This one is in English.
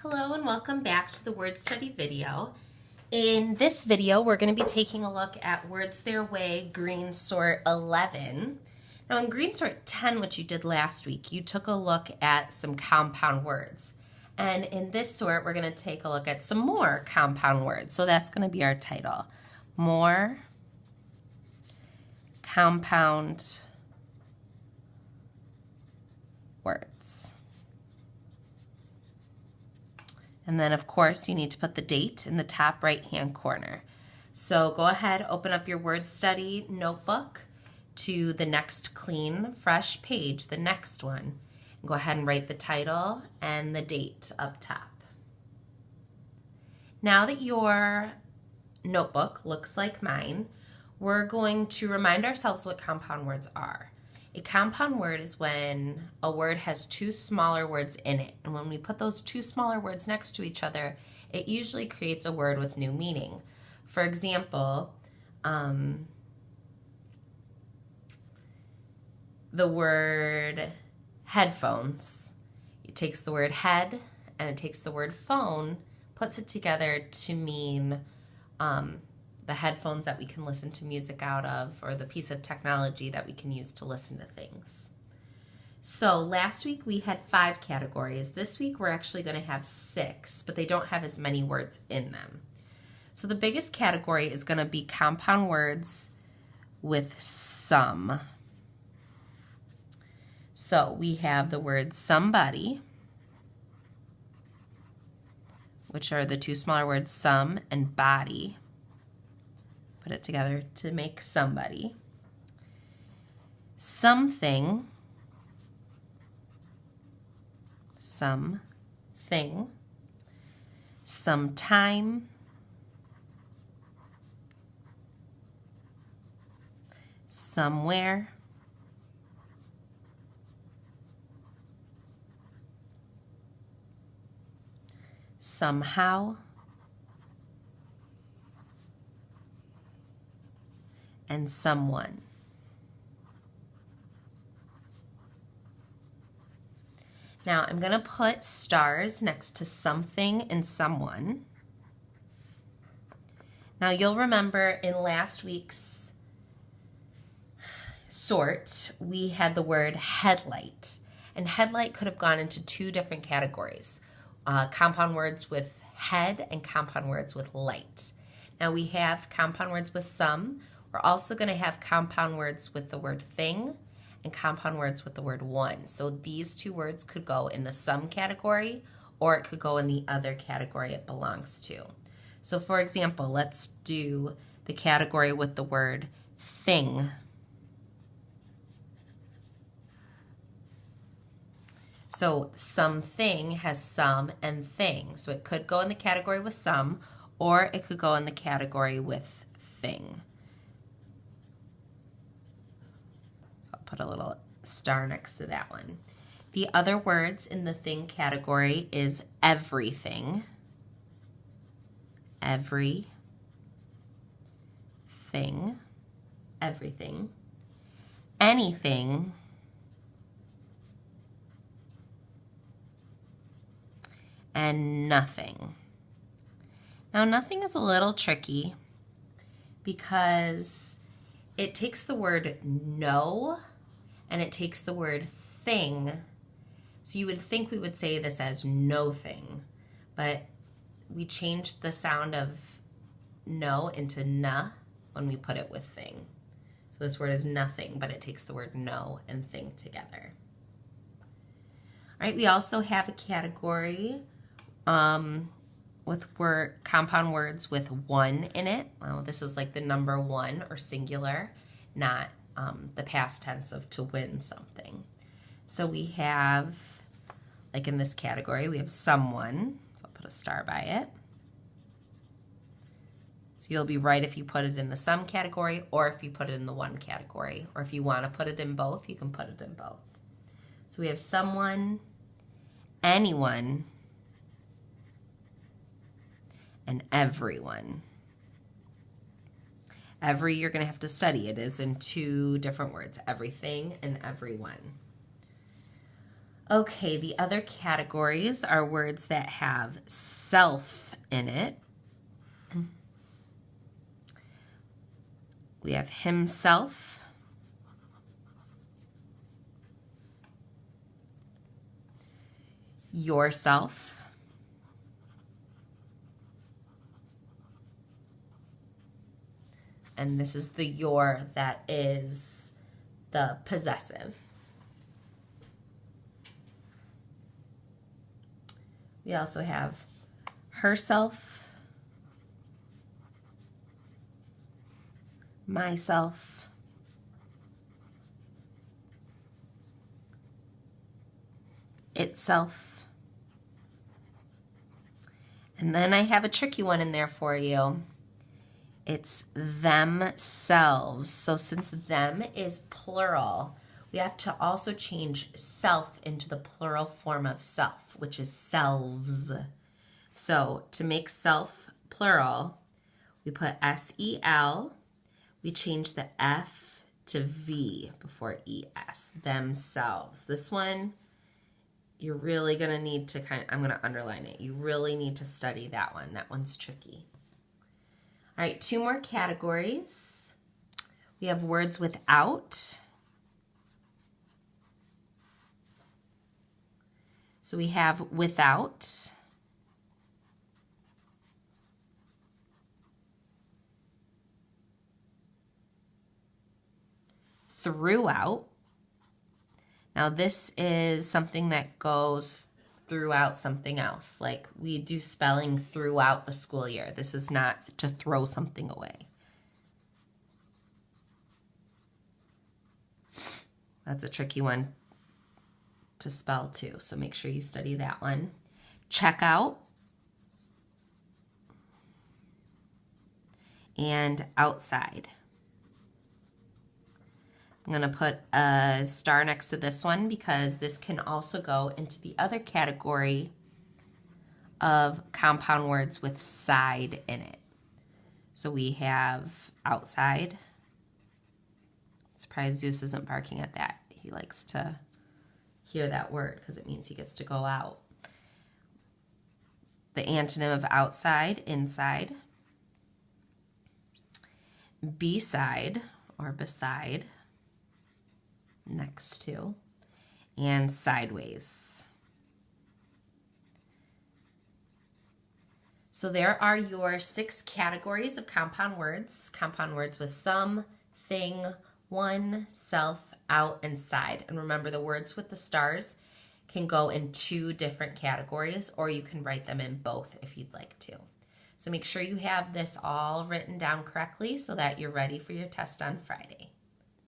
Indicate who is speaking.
Speaker 1: Hello and welcome back to the word study video. In this video, we're going to be taking a look at Words Their Way, Green Sort 11. Now in Green Sort 10, which you did last week, you took a look at some compound words. And in this sort, we're going to take a look at some more compound words. So that's going to be our title. More compound words. And then, of course, you need to put the date in the top right-hand corner. So go ahead, open up your word study notebook to the next clean, fresh page, the next one. And go ahead and write the title and the date up top. Now that your notebook looks like mine, we're going to remind ourselves what compound words are. A compound word is when a word has two smaller words in it. And when we put those two smaller words next to each other, it usually creates a word with new meaning. For example, the word headphones. It takes the word head and it takes the word phone, puts it together to mean the headphones that we can listen to music out of, or the piece of technology that we can use to listen to things. So last week we had 5 categories. This week we're actually going to have 6, but they don't have as many words in them. So the biggest category is going to be compound words with some. So we have the word somebody, which are the two smaller words some and body. Put it together to make somebody. Something. Something. Sometime. Somewhere. Somehow. And someone. Now I'm going to put stars next to something and someone. Now you'll remember in last week's sort we had the word headlight, and headlight could have gone into 2 different categories, compound words with head and compound words with light. Now we have compound words with some. We're also going to have compound words with the word thing and compound words with the word one. So these 2 words could go in the some category, or it could go in the other category it belongs to. So for example, let's do the category with the word thing. So something has some and thing. So it could go in the category with some, or it could go in the category with thing. Put a little star next to that one. The other words in the thing category is everything. Everything. Everything. Anything. And nothing. Now nothing is a little tricky because it takes the word no and it takes the word thing. So you would think we would say this as no thing, but we changed the sound of no into na when we put it with thing. So this word is nothing, but it takes the word no and thing together. All right, we also have a category with compound words with one in it. Well, this is like the number 1 or singular, not the past tense of to win something. So we have, like in this category, we have someone. So I'll put a star by it. So you'll be right if you put it in the some category or if you put it in the one category. Or if you want to put it in both, you can put it in both. So we have someone, anyone, and everyone. Every, you're going to have to study. It is in 2 different words, everything and everyone. Okay, the other categories are words that have self in it. We have himself, yourself, and this is the your that is the possessive. We also have herself, myself, itself, and then I have a tricky one in there for you. It's themselves. So since them is plural, we have to also change self into the plural form of self, which is selves. So to make self plural, we put S-E-L. We change the F to V before E-S, themselves. This one, you're really going to need to I'm going to underline it. You really need to study that one. That one's tricky. All right, 2 more categories. We have words without. So we have without, throughout. Now this is something that goes throughout something else. Like we do spelling throughout the school year. This is not to throw something away. That's a tricky one to spell too, so make sure you study that one. Checkout and outside. I'm going to put a star next to this one because this can also go into the other category of compound words with side in it. So we have outside. Surprised Zeus isn't barking at that. He likes to hear that word because it means he gets to go out. The antonym of outside, inside. Beside or beside, next to, and sideways. So there are your 6 categories of compound words with some, thing, one, self, out, and side. And remember, the words with the stars can go in 2 different categories, or you can write them in both if you'd like to. So make sure you have this all written down correctly so that you're ready for your test on Friday.